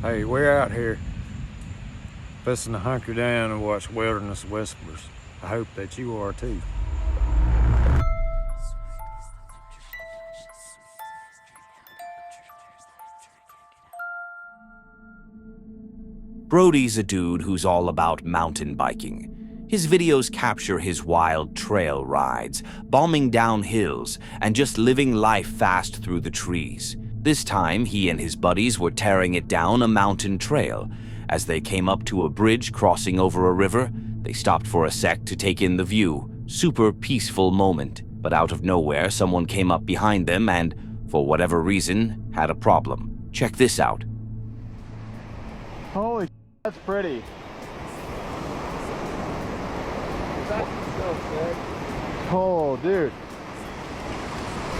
Hey, we're out here fixing to hunker down and watch Wilderness Whispers. I hope that you are too. Brody's a dude who's all about mountain biking. His videos capture his wild trail rides, bombing down hills, and just living life fast through the trees. This time, he and his buddies were tearing it down a mountain trail. As they came up to a bridge crossing over a river, they stopped for a sec to take in the view. Super peaceful moment. But out of nowhere, someone came up behind them and, for whatever reason, had a problem. Check this out. Holy, that's pretty. That's so sick. Oh, dude.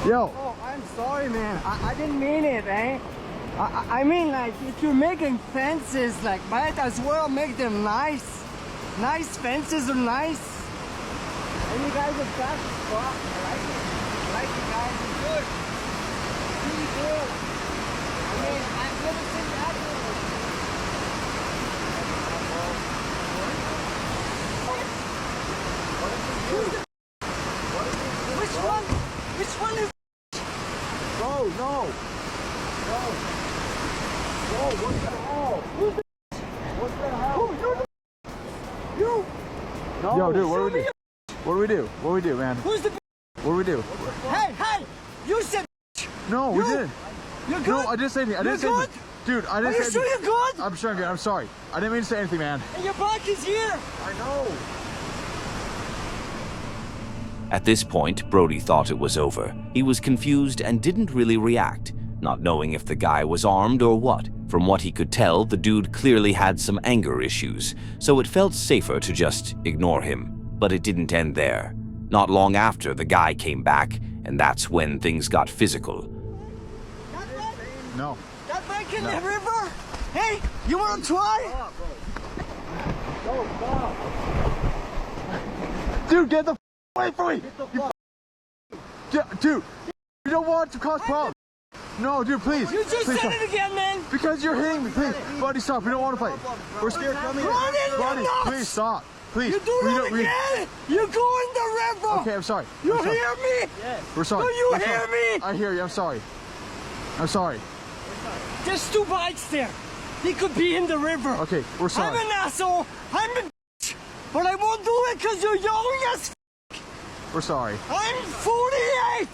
Yo. Oh, I'm sorry, man. I didn't mean it, eh? I mean, like, if you're making fences, like, might as well make them nice. Nice fences are nice. And you guys have got the spot. I like it. I like it, guys. It's good. Really good. I mean, I've never seen that before. Which one? Which one is? No, no. No. No, what the hell? Who's the? What the hell? Who? You're the. You. No. Yo, dude, what do we do? What do we do? What do we do, man? Who's the? What do we do? Hey, hey! You said. No, we didn't. You're good. No, I didn't say anything. I didn't say good? anything. Dude, I didn't Are you say sure anything. you're good? I'm sure I'm good. I'm sorry. I didn't mean to say anything, man. And your bike is here. I know. At this point, Brody thought it was over. He was confused and didn't really react, not knowing if the guy was armed or what. From what he could tell, the dude clearly had some anger issues, so it felt safer to just ignore him. But it didn't end there. Not long after, the guy came back, and that's when things got physical. No. That bike in the river? Hey, you want to try? No, stop. Dude, get the away from me. Dude, you don't want to cause problems. No, dude, please. You just please said stop. it again, man. Because you're hitting me, please. Buddy, stop. We don't want to fight. We're scared. Come here. Run in, Buddy, you nuts. please stop. Please. You do that again. You go in the river. Okay, I'm sorry. You I'm sorry. hear me? Yes. We're sorry. Do you We're hear sorry. me? I hear you. I'm sorry. I'm sorry. There's two bikes there. He could be in the river. Okay, we're sorry. I'm an asshole. I'm a bitch. But I won't do it because you're young as We're sorry. I'm 48.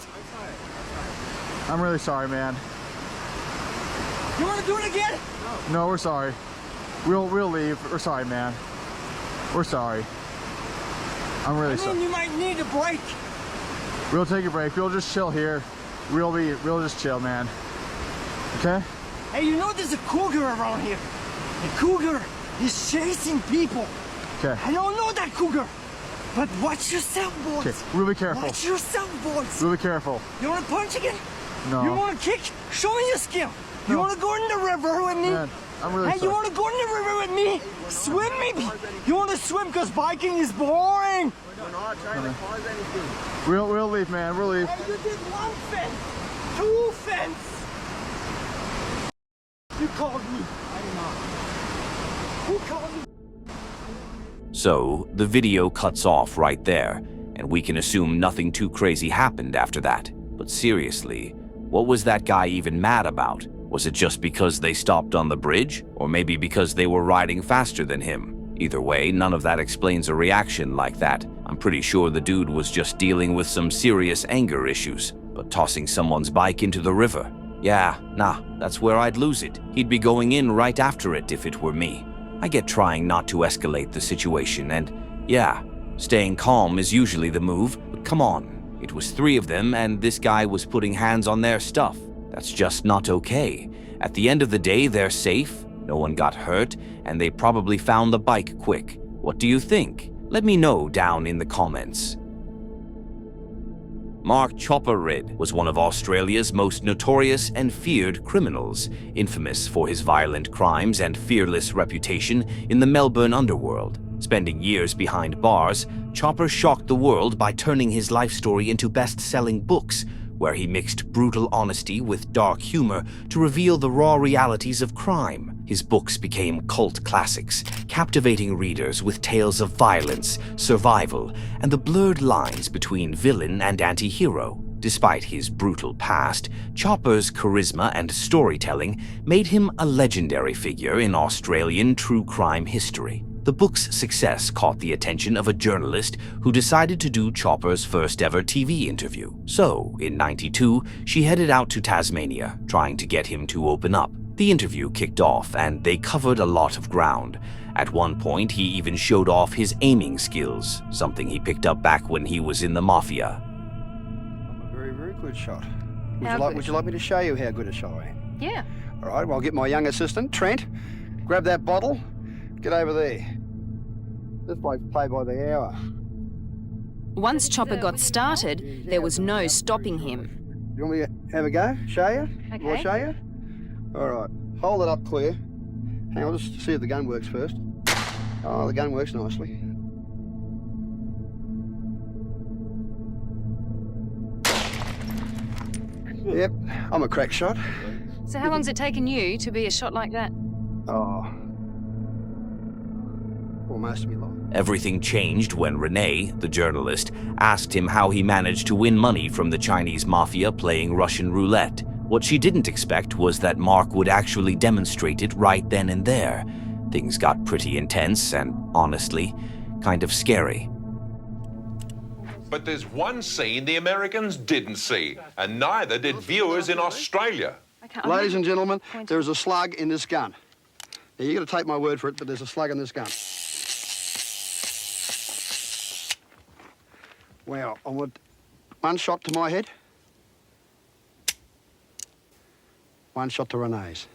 I'm really sorry, man. You want to do it again? No, we're sorry. We'll leave. We're sorry, man. We're sorry. I'm really sorry. You might need a break. We'll take a break. We'll just chill here. We'll just chill, man. Okay? Hey, you know there's a cougar around here. The cougar is chasing people. Okay. I don't know that cougar. But watch yourself, boys. Okay. We'll be careful. Watch yourself, boys. We'll be careful. You want to punch again? No. You want to kick? Show me your skill. You No. want to go in the river with me? Man, I'm really Hey, sorry. you want to go in the river with me? Swim maybe? You want to swim because biking is boring? We're not trying to cause anything. We'll leave, man. We'll leave. Hey, you did one fence, two fence. You called me. I did not. Who called me? So, the video cuts off right there, and we can assume nothing too crazy happened after that. But seriously, what was that guy even mad about? Was it just because they stopped on the bridge? Or maybe because they were riding faster than him? Either way, none of that explains a reaction like that. I'm pretty sure the dude was just dealing with some serious anger issues. But tossing someone's bike into the river? Yeah, nah, that's where I'd lose it. He'd be going in right after it if it were me. I get trying not to escalate the situation, and yeah, staying calm is usually the move, but come on. It was 3 of them, and this guy was putting hands on their stuff. That's just not okay. At the end of the day, they're safe, no one got hurt, and they probably found the bike quick. What do you think? Let me know down in the comments. Mark Chopper Reid was one of Australia's most notorious and feared criminals, infamous for his violent crimes and fearless reputation in the Melbourne underworld. Spending years behind bars, Chopper shocked the world by turning his life story into best-selling books, where he mixed brutal honesty with dark humor to reveal the raw realities of crime. His books became cult classics, captivating readers with tales of violence, survival, and the blurred lines between villain and anti-hero. Despite his brutal past, Chopper's charisma and storytelling made him a legendary figure in Australian true crime history. The book's success caught the attention of a journalist who decided to do Chopper's first ever TV interview. So, in '92, she headed out to Tasmania, trying to get him to open up. The interview kicked off, and they covered a lot of ground. At one point, he even showed off his aiming skills, something he picked up back when he was in the mafia. Very good shot. Would you like me to show you how good a shot I am? Yeah. All right, well, I'll get my young assistant, Trent. Grab that bottle. Get over there. This bloke's play by the hour. Once Chopper got started, there was no stopping him. You want me to have a go? Show you? Okay. Will I show you? All right. Hold it up clear. Hang on, just see if the gun works first. Oh, the gun works nicely. Yep, I'm a crack shot. So how long's it taken you to be a shot like that? Oh. Almost of my life. Everything changed when Renee, the journalist, asked him how he managed to win money from the Chinese mafia playing Russian roulette. What she didn't expect was that Mark would actually demonstrate it right then and there. Things got pretty intense and, honestly, kind of scary. But there's one scene the Americans didn't see, and neither did viewers in Australia. Ladies and gentlemen, there's a slug in this gun. Now, you got to take my word for it, but there's a slug in this gun. Well, I want one shot to my head. One shot to Renee's.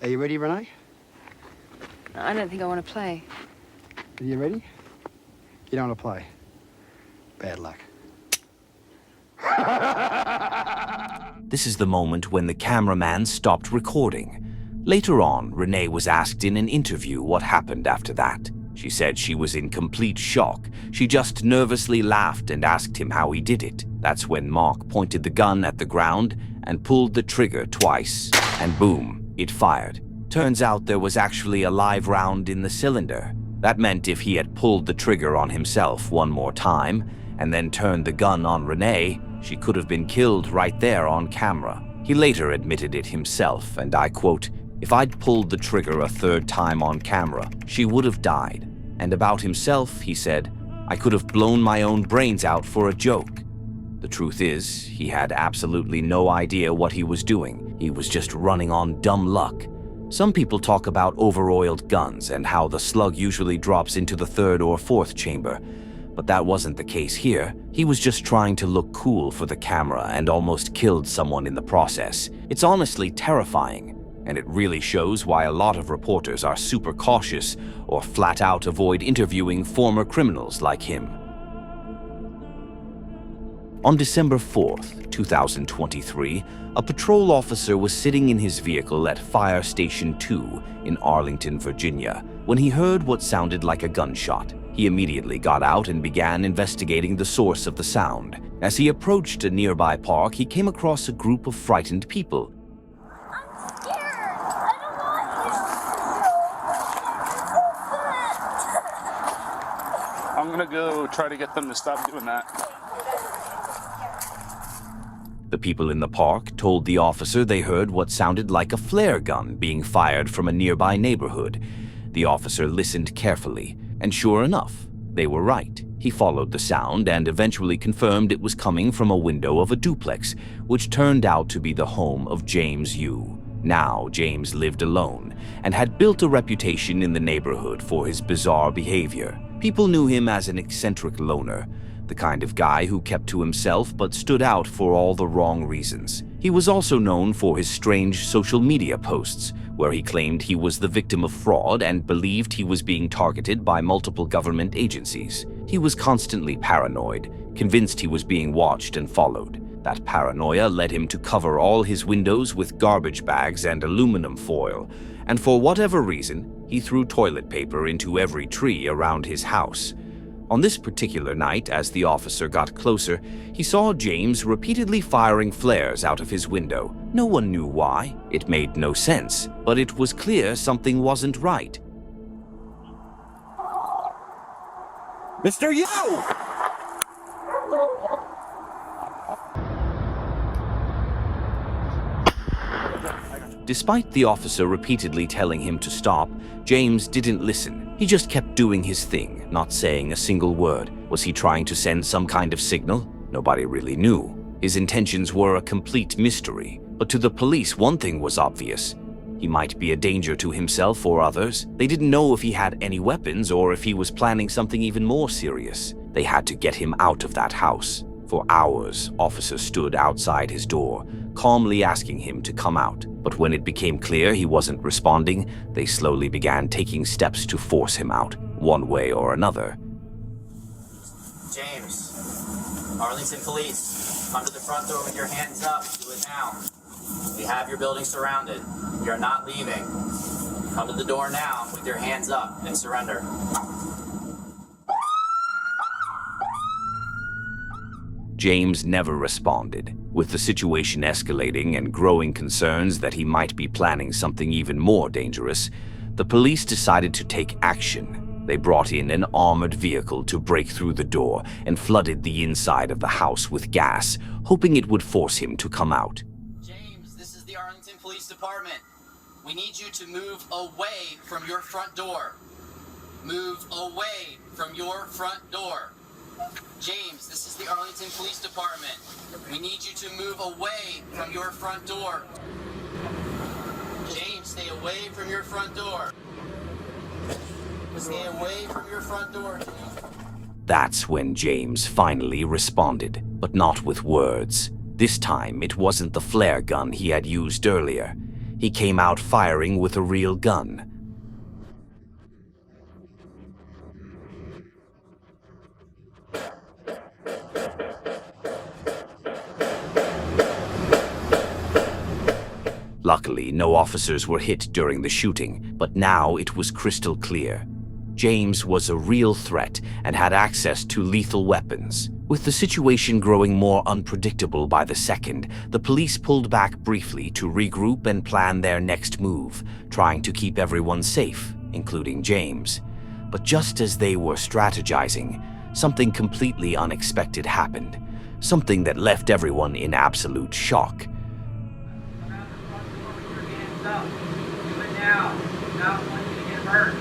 Are you ready, Renee? I don't think I want to play. Are you ready? You don't want to play. Bad luck. This is the moment when the cameraman stopped recording. Later on, Renee was asked in an interview what happened after that. She said she was in complete shock. She just nervously laughed and asked him how he did it. That's when Mark pointed the gun at the ground and pulled the trigger twice, and boom, it fired. Turns out there was actually a live round in the cylinder. That meant if he had pulled the trigger on himself one more time and then turned the gun on Renee, she could have been killed right there on camera. He later admitted it himself, and I quote, "If I'd pulled the trigger a third time on camera, she would have died." And about himself, he said, "I could have blown my own brains out for a joke." The truth is, he had absolutely no idea what he was doing. He was just running on dumb luck. Some people talk about over-oiled guns and how the slug usually drops into the third or fourth chamber, but that wasn't the case here. He was just trying to look cool for the camera and almost killed someone in the process. It's honestly terrifying, and it really shows why a lot of reporters are super cautious or flat out avoid interviewing former criminals like him. On December 4th, 2023, a patrol officer was sitting in his vehicle at Fire Station 2 in Arlington, Virginia, when he heard what sounded like a gunshot. He immediately got out and began investigating the source of the sound. As he approached a nearby park, he came across a group of frightened people. I'm scared. I don't want you. I'm gonna go try to get them to stop doing that. The people in the park told the officer they heard what sounded like a flare gun being fired from a nearby neighborhood. The officer listened carefully, and sure enough, they were right. He followed the sound and eventually confirmed it was coming from a window of a duplex, which turned out to be the home of James Yu. Now, James lived alone and had built a reputation in the neighborhood for his bizarre behavior. People knew him as an eccentric loner, the kind of guy who kept to himself but stood out for all the wrong reasons. He was also known for his strange social media posts, where he claimed he was the victim of fraud and believed he was being targeted by multiple government agencies. He was constantly paranoid, convinced he was being watched and followed. That paranoia led him to cover all his windows with garbage bags and aluminum foil, and for whatever reason, he threw toilet paper into every tree around his house. On this particular night, as the officer got closer, he saw James repeatedly firing flares out of his window. No one knew why. It made no sense, but it was clear something wasn't right. Mr. Yu! Despite the officer repeatedly telling him to stop, James didn't listen. He just kept doing his thing, not saying a single word. Was he trying to send some kind of signal? Nobody really knew. His intentions were a complete mystery. But to the police, one thing was obvious. He might be a danger to himself or others. They didn't know if he had any weapons or if he was planning something even more serious. They had to get him out of that house. For hours, officers stood outside his door, calmly asking him to come out. But when it became clear he wasn't responding, they slowly began taking steps to force him out, one way or another. James, Arlington Police, come to the front door with your hands up. Do it now. We have your building surrounded. You're not leaving. Come to the door now with your hands up and surrender. James never responded. With the situation escalating and growing concerns that he might be planning something even more dangerous, the police decided to take action. They brought in an armored vehicle to break through the door and flooded the inside of the house with gas, hoping it would force him to come out. James, this is the Arlington Police Department. We need you to move away from your front door. Move away from your front door. James, this is the Arlington Police Department. We need you to move away from your front door. James, stay away from your front door. Stay away from your front door. That's when James finally responded, but not with words. This time, it wasn't the flare gun he had used earlier. He came out firing with a real gun. Luckily, no officers were hit during the shooting, but now it was crystal clear. James was a real threat and had access to lethal weapons. With the situation growing more unpredictable by the second, the police pulled back briefly to regroup and plan their next move, trying to keep everyone safe, including James. But just as they were strategizing, something completely unexpected happened. Something that left everyone in absolute shock. Up. Do it now. Do not want you to get hurt.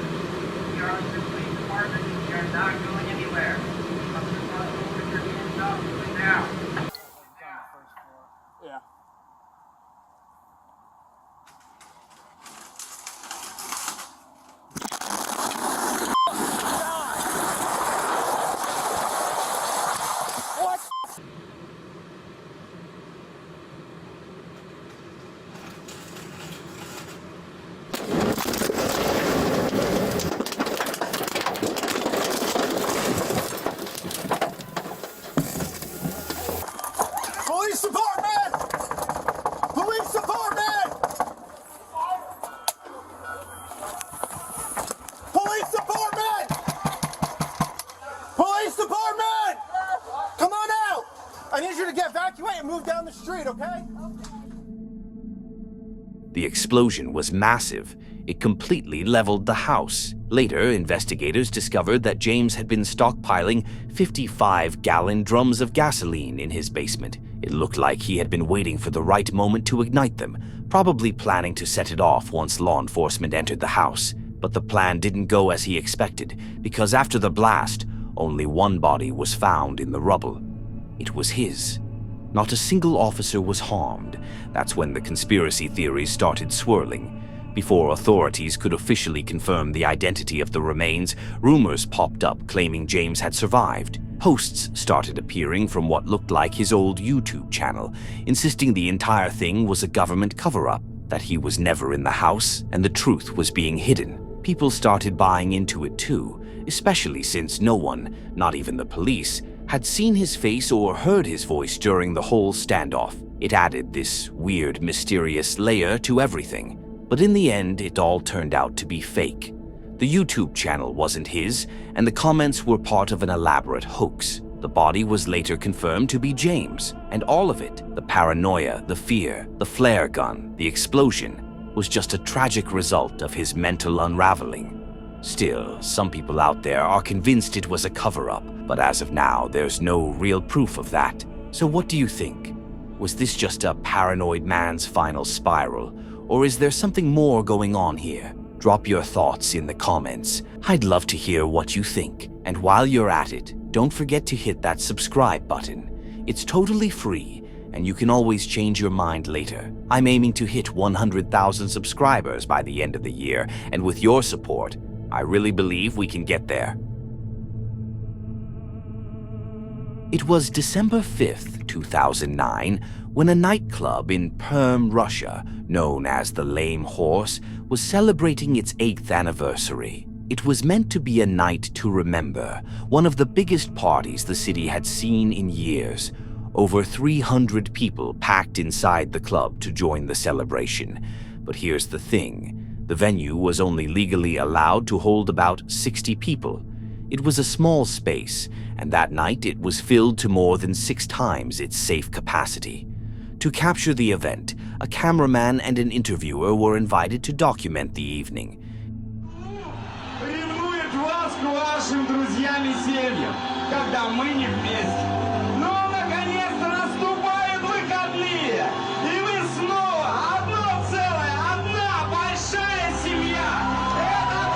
The Arlington Police Department, you are not going anywhere. Come to the front door with your hands up. Do it now. Yeah. The explosion was massive. It completely leveled the house. Later, investigators discovered that James had been stockpiling 55-gallon drums of gasoline in his basement. It looked like he had been waiting for the right moment to ignite them, probably planning to set it off once law enforcement entered the house. But the plan didn't go as he expected, because after the blast, only one body was found in the rubble. It was his. Not a single officer was harmed. That's when the conspiracy theories started swirling. Before authorities could officially confirm the identity of the remains, rumors popped up claiming James had survived. Posts started appearing from what looked like his old YouTube channel, insisting the entire thing was a government cover-up, that he was never in the house, and the truth was being hidden. People started buying into it too, especially since no one, not even the police, had seen his face or heard his voice during the whole standoff. It added this weird, mysterious layer to everything. But in the end, it all turned out to be fake. The YouTube channel wasn't his, and the comments were part of an elaborate hoax. The body was later confirmed to be James, and all of it, the paranoia, the fear, the flare gun, the explosion, was just a tragic result of his mental unraveling. Still, some people out there are convinced it was a cover-up, but as of now, there's no real proof of that. So what do you think? Was this just a paranoid man's final spiral, or is there something more going on here? Drop your thoughts in the comments. I'd love to hear what you think. And while you're at it, don't forget to hit that subscribe button. It's totally free, and you can always change your mind later. I'm aiming to hit 100,000 subscribers by the end of the year, and with your support, I really believe we can get there. It was December 5th, 2009, when a nightclub in Perm, Russia, known as the Lame Horse, was celebrating its 8th anniversary. It was meant to be a night to remember, one of the biggest parties the city had seen in years. Over 300 people packed inside the club to join the celebration. But here's the thing, the venue was only legally allowed to hold about 60 people. It was a small space, and that night it was filled to more than 6 times its safe capacity. To capture the event, a cameraman and an interviewer were invited to document the evening. Ревнует вас к вашим друзьям и семьям, когда мы не вместе. Но, наконец-то, наступают выходные, и вы снова одно целое, одна большая семья. Это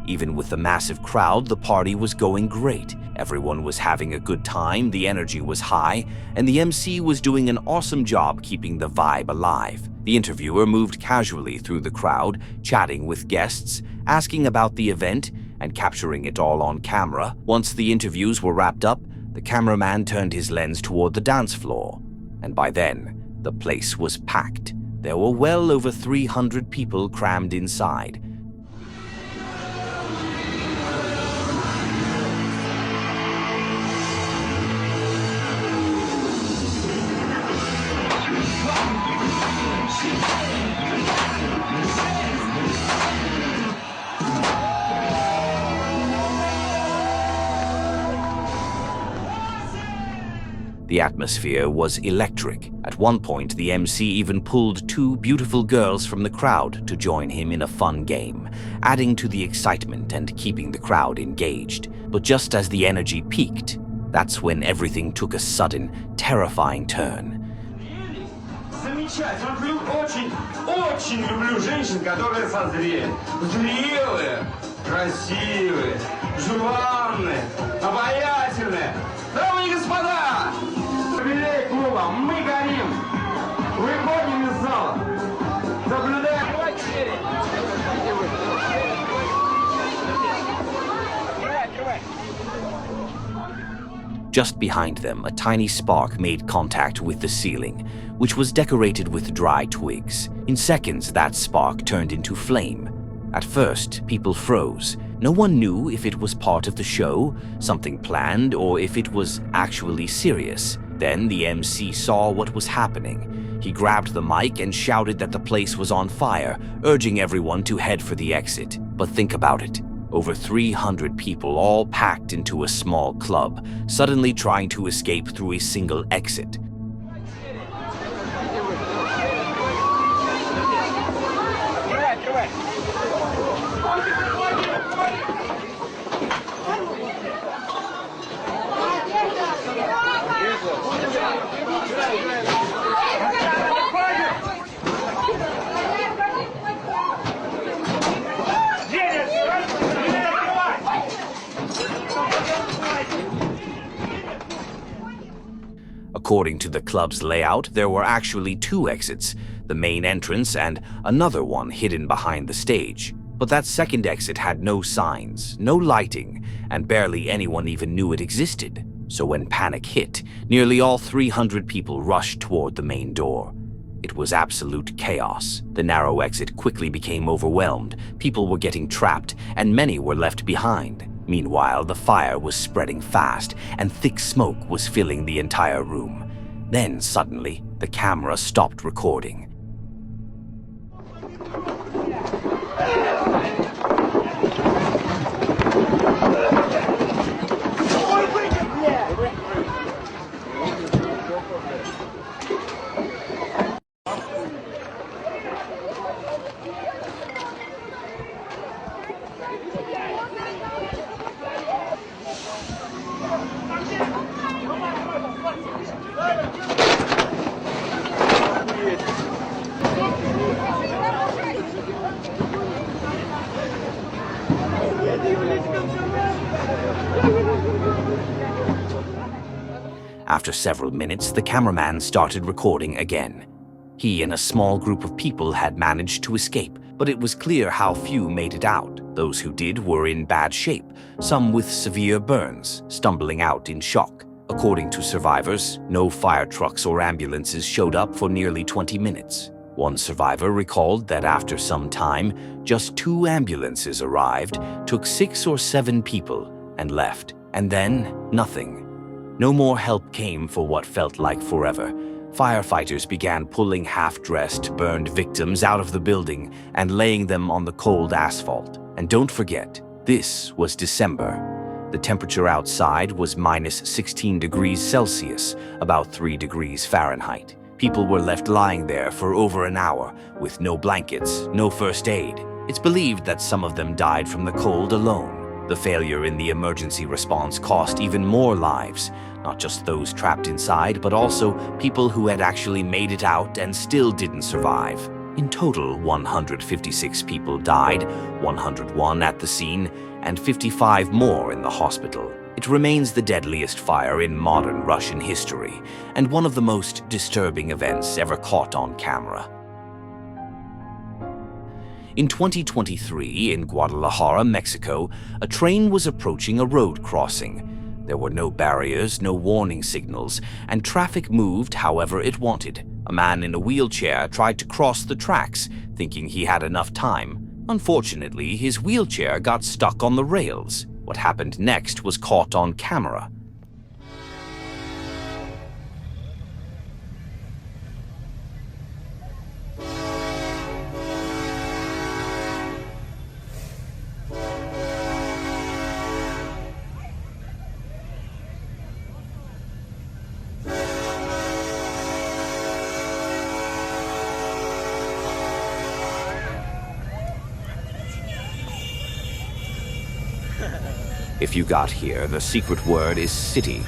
Even with the massive crowd, the party was going great. Everyone was having a good time, the energy was high, and the MC was doing an awesome job keeping the vibe alive. The interviewer moved casually through the crowd, chatting with guests, asking about the event, and capturing it all on camera. Once the interviews were wrapped up, the cameraman turned his lens toward the dance floor. And by then, the place was packed. There were well over 300 people crammed inside. The atmosphere was electric. At one point, the MC even pulled 2 beautiful girls from the crowd to join him in a fun game, adding to the excitement and keeping the crowd engaged. But just as the energy peaked, that's when everything took a sudden, terrifying turn. замечательно. Очень люблю женщин, которые созрели. Зрелые, красивые, желанные, обаятельные. Дамы и господа, юбилей клуба, мы горим. Выходим из зала. Соблюдаем. Just behind them, a tiny spark made contact with the ceiling, which was decorated with dry twigs. In seconds, that spark turned into flame. At first, people froze. No one knew if it was part of the show, something planned, or if it was actually serious. Then the MC saw what was happening. He grabbed the mic and shouted that the place was on fire, urging everyone to head for the exit. But think about it. Over 300 people all packed into a small club, suddenly trying to escape through a single exit. According to the club's layout, there were actually 2 exits, the main entrance and another one hidden behind the stage. But that second exit had no signs, no lighting, and barely anyone even knew it existed. So when panic hit, nearly all 300 people rushed toward the main door. It was absolute chaos. The narrow exit quickly became overwhelmed, people were getting trapped, and many were left behind. Meanwhile, the fire was spreading fast, and thick smoke was filling the entire room. Then, suddenly, the camera stopped recording. After several minutes, the cameraman started recording again. He and a small group of people had managed to escape, but it was clear how few made it out. Those who did were in bad shape, some with severe burns, stumbling out in shock. According to survivors, no fire trucks or ambulances showed up for nearly 20 minutes. One survivor recalled that after some time, just 2 ambulances arrived, took 6 or 7 people, and left. And then, nothing. No more help came for what felt like forever. Firefighters began pulling half-dressed, burned victims out of the building and laying them on the cold asphalt. And don't forget, this was December. The temperature outside was minus 16 degrees Celsius, about 3 degrees Fahrenheit. People were left lying there for over an hour with no blankets, no first aid. It's believed that some of them died from the cold alone. The failure in the emergency response cost even more lives, not just those trapped inside, but also people who had actually made it out and still didn't survive. In total, 156 people died, 101 at the scene, and 55 more in the hospital. It remains the deadliest fire in modern Russian history, and one of the most disturbing events ever caught on camera. In 2023, in Guadalajara, Mexico, a train was approaching a road crossing. There were no barriers, no warning signals, and traffic moved however it wanted. A man in a wheelchair tried to cross the tracks, thinking he had enough time. Unfortunately, his wheelchair got stuck on the rails. What happened next was caught on camera. If you got here, the secret word is city.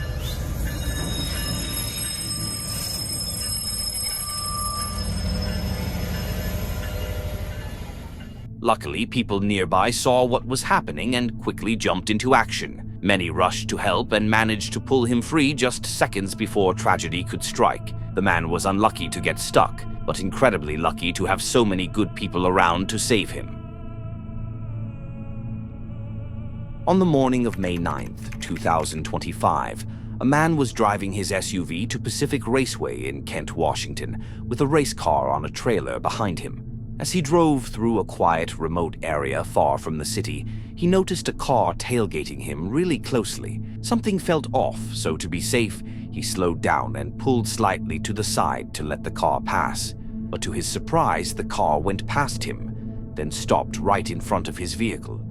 Luckily, people nearby saw what was happening and quickly jumped into action. Many rushed to help and managed to pull him free just seconds before tragedy could strike. The man was unlucky to get stuck, but incredibly lucky to have so many good people around to save him. On the morning of May 9th, 2025, a man was driving his SUV to Pacific Raceway in Kent, Washington, with a race car on a trailer behind him. As he drove through a quiet, remote area far from the city, he noticed a car tailgating him really closely. Something felt off, so to be safe, he slowed down and pulled slightly to the side to let the car pass. But to his surprise, the car went past him, then stopped right in front of his vehicle.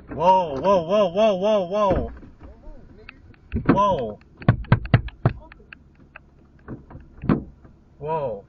Whoa, whoa, whoa, whoa, whoa, whoa. Whoa. Whoa.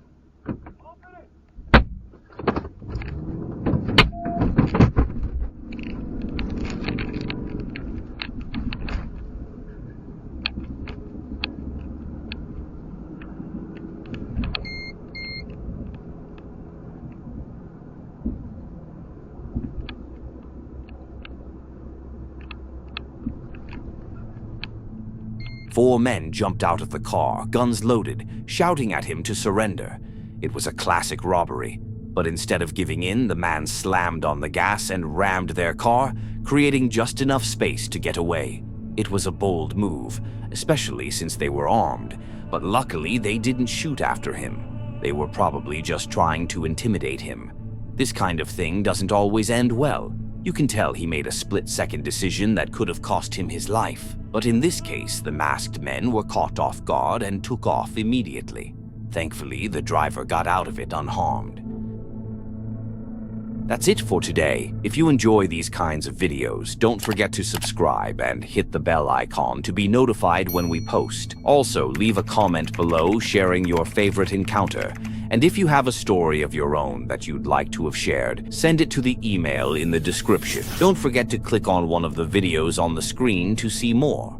4 men jumped out of the car, guns loaded, shouting at him to surrender. It was a classic robbery, but instead of giving in, the man slammed on the gas and rammed their car, creating just enough space to get away. It was a bold move, especially since they were armed, but luckily they didn't shoot after him. They were probably just trying to intimidate him. This kind of thing doesn't always end well. You can tell he made a split-second decision that could have cost him his life. But in this case, the masked men were caught off guard and took off immediately. Thankfully, the driver got out of it unharmed. That's it for today. If you enjoy these kinds of videos, don't forget to subscribe and hit the bell icon to be notified when we post. Also, leave a comment below sharing your favorite encounter. And if you have a story of your own that you'd like to have shared, send it to the email in the description. Don't forget to click on one of the videos on the screen to see more.